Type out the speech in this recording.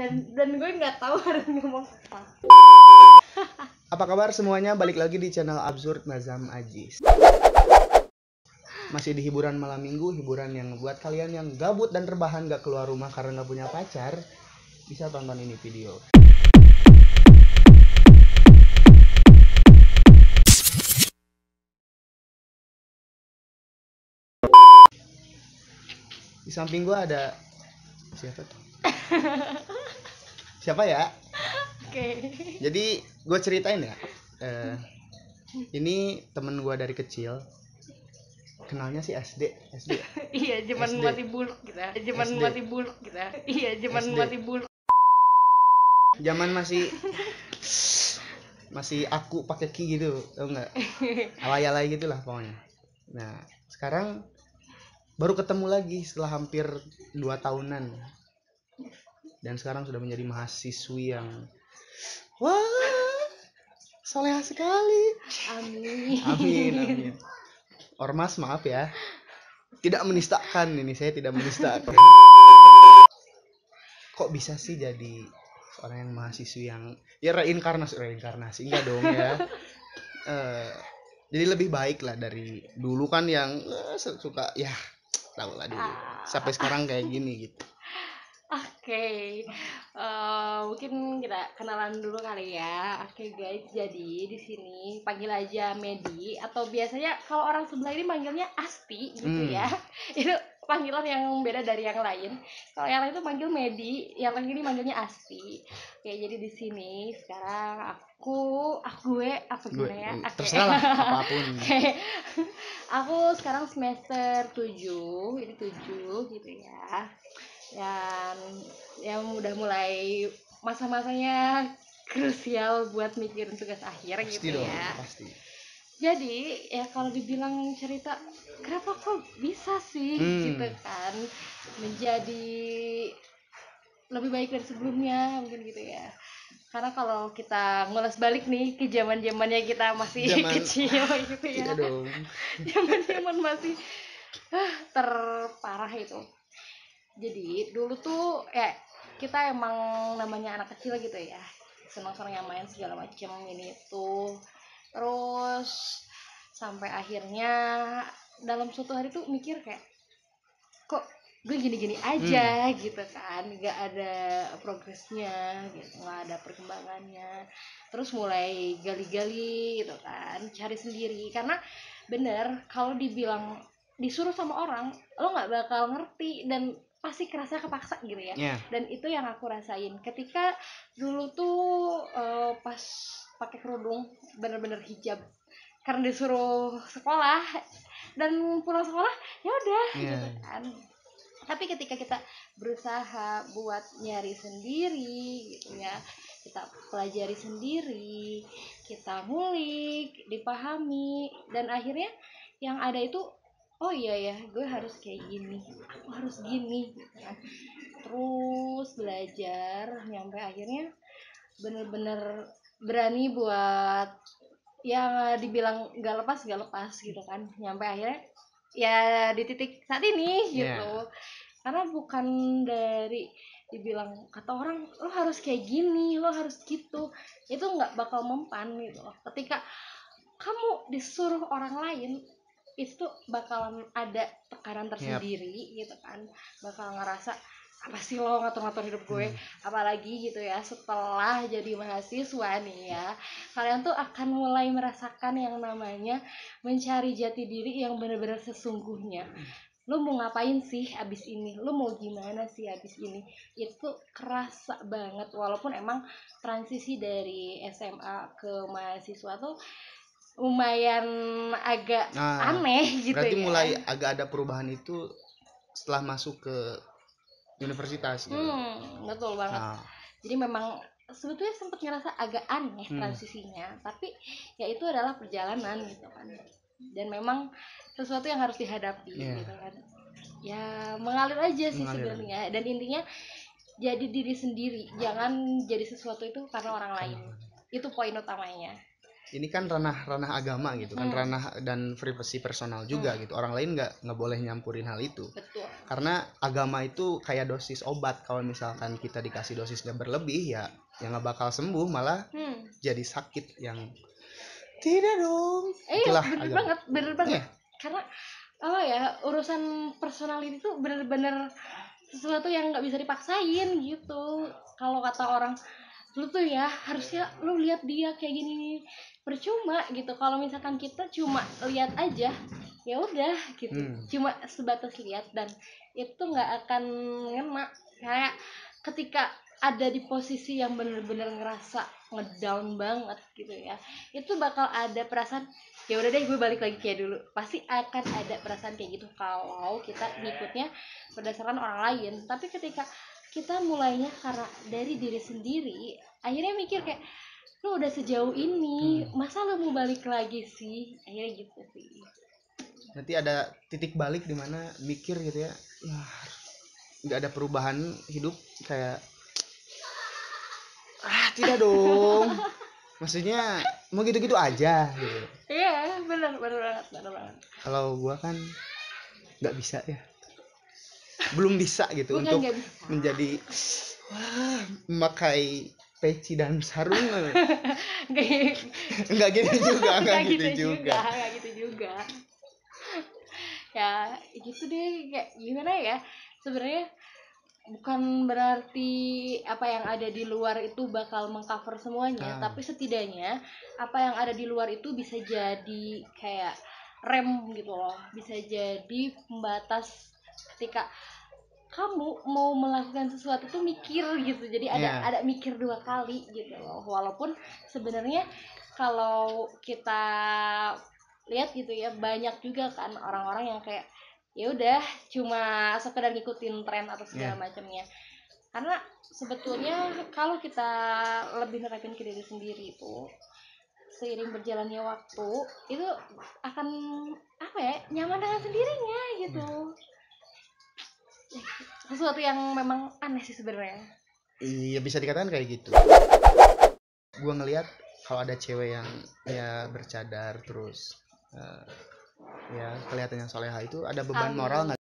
dan gue nggak tahu harus ngomong apa. Apa kabar semuanya? Balik lagi di channel Absurd Nazam Ajis. Masih di hiburan malam minggu, hiburan yang buat kalian yang gabut dan rebahan gak keluar rumah karena gak punya pacar, bisa tonton ini video. Di samping gua ada siapa tuh? Siapa ya? Oke. Jadi gue ceritain ya. Ini temen gue dari kecil. Kenalnya sih SD. Iya, zaman SD. mati buluk kita. Zaman SD. mati buluk kita. Iya, zaman SD. mati buluk. Zaman masih aku pakai ki gitu, tau nggak? Alay-alay gitulah pokoknya. Nah, sekarang baru ketemu lagi setelah hampir 2 tahunan. Dan sekarang sudah menjadi mahasiswi yang wah, soleha sekali. Amin. Ormas maaf ya. Tidak menistakan ini, saya tidak menistakan. Kok bisa sih jadi seorang yang mahasiswi yang ya reinkarnasi enggak dong ya. Jadi lebih baik lah dari dulu kan yang suka ya tahu lah dulu. Sampai sekarang kayak gini gitu. Oke, mungkin kita kenalan dulu kali ya. Oke guys, jadi di sini panggil aja Medi atau biasanya kalau orang sebelah ini manggilnya Asti gitu ya. Itu panggilan yang beda dari yang lain. Kalau yang lain itu manggil Medi, yang lain ini manggilnya Asti. Oke, jadi di sini sekarang gue gimana ya? Terserah lah apapun. Oke. Aku sekarang semester 7, ini 7 gitu ya. Dan yang udah mulai masa-masanya krusial buat mikirin tugas akhir Pasti gitu dong, ya. pasti. Jadi ya kalau dibilang cerita kenapa kok bisa sih gitu kan menjadi lebih baik dari sebelumnya mungkin gitu ya. Karena kalau kita ngulas balik nih ke zaman-zamannya kita masih kecil gitu ya. Iya dong. Zaman-zaman masih terparah itu. Jadi dulu tuh ya kita emang namanya anak kecil gitu ya, senang-senang yang main segala macem ini itu. Terus sampai akhirnya dalam suatu hari tuh mikir kayak kok gue gini-gini aja gitu kan, nggak ada progresnya gitu, nggak ada perkembangannya. Terus mulai gali-gali gitu kan, cari sendiri. Karena bener kalau dibilang disuruh sama orang lo nggak bakal ngerti dan pasti kerasa kepaksa gitu ya. Dan itu yang aku rasain ketika dulu tuh pas pakai kerudung bener-bener hijab karena disuruh sekolah dan pulang sekolah ya udah gitu kan. Tapi ketika kita berusaha buat nyari sendiri gitu ya, kita pelajari sendiri, kita ngulik, dipahami, dan akhirnya yang ada itu oh iya ya, gue harus kayak gini, aku harus gini gitu kan. Terus belajar nyampe akhirnya bener-bener berani buat yang dibilang gak lepas gitu kan. Nyampe akhirnya ya di titik saat ini gitu. Karena bukan dari dibilang kata orang lo harus kayak gini, lo harus gitu, itu nggak bakal mempan gitu loh. Ketika kamu disuruh orang lain itu bakalan ada tekanan tersendiri gitu kan, bakal ngerasa apa sih lo ngatur-ngatur hidup gue. Apalagi gitu ya setelah jadi mahasiswa nih ya, kalian tuh akan mulai merasakan yang namanya mencari jati diri yang benar-benar sesungguhnya. Lo mau ngapain sih abis ini, lo mau gimana sih abis ini, itu kerasa banget. Walaupun emang transisi dari SMA ke mahasiswa tuh lumayan agak aneh gitu. Berarti ya mulai agak ada perubahan itu setelah masuk ke universitas gitu. Betul banget. Jadi memang sebetulnya sempat ngerasa agak aneh transisinya, tapi ya itu adalah perjalanan gitu kan. Dan memang sesuatu yang harus dihadapi gitu kan. Ya mengalir aja sih sebenarnya. Dan intinya jadi diri sendiri, jangan jadi sesuatu itu karena orang lain. Itu poin utamanya. ini kan ranah agama gitu kan, ranah dan privasi personal juga gitu. Orang lain nggak boleh nyampurin hal itu. Betul. Karena agama itu kayak dosis obat. Kalau misalkan kita dikasih dosisnya berlebih ya nggak bakal sembuh, malah jadi sakit yang tidak dong. Itulah bener banget. Karena apa ya, urusan personal itu bener-bener sesuatu yang nggak bisa dipaksain gitu. Kalau kata orang, lu tuh ya harusnya lu lihat dia kayak gini, percuma gitu. Kalau misalkan kita cuma lihat aja, ya udah gitu, cuma sebatas lihat, dan itu nggak akan ngena. Kayak ketika ada di posisi yang bener-bener ngerasa ngedown banget gitu ya, itu bakal ada perasaan, ya udah deh gue balik lagi kayak dulu. Pasti akan ada perasaan kayak gitu kalau kita ngikutnya berdasarkan orang lain. Tapi ketika kita mulainya karena dari diri sendiri, akhirnya mikir kayak, lu udah sejauh ini, masa lu mau balik lagi sih? Akhirnya gitu sih. Nanti ada titik balik di mana mikir gitu ya, nggak ada perubahan hidup, kayak tidak dong. Maksudnya mau gitu-gitu aja gitu. Iya, benar banget. Kalau gua kan nggak bisa ya, belum bisa gitu. Bukan untuk gak bisa. Menjadi memakai peci dan sarung. nggak gitu juga. Ya gitu deh, kayak gimana ya, sebenarnya bukan berarti apa yang ada di luar itu bakal mengcover semuanya, tapi setidaknya apa yang ada di luar itu bisa jadi kayak rem gitu loh, bisa jadi pembatas ketika kamu mau melakukan sesuatu tuh mikir gitu. Jadi ada mikir 2 kali gitu loh. Walaupun sebenarnya kalau kita lihat gitu ya, banyak juga kan orang-orang yang kayak ya udah cuma sekedar ngikutin tren atau segala macamnya. Karena sebetulnya kalau kita lebih nerapin ke diri sendiri itu, seiring berjalannya waktu itu akan apa ya, nyaman dengan sendirinya gitu. Sesuatu yang memang aneh sih sebenarnya. Iya, bisa dikatakan kayak gitu. Gue ngelihat kalau ada cewek yang ya bercadar terus ya kelihatannya soleha, itu ada beban moral nggak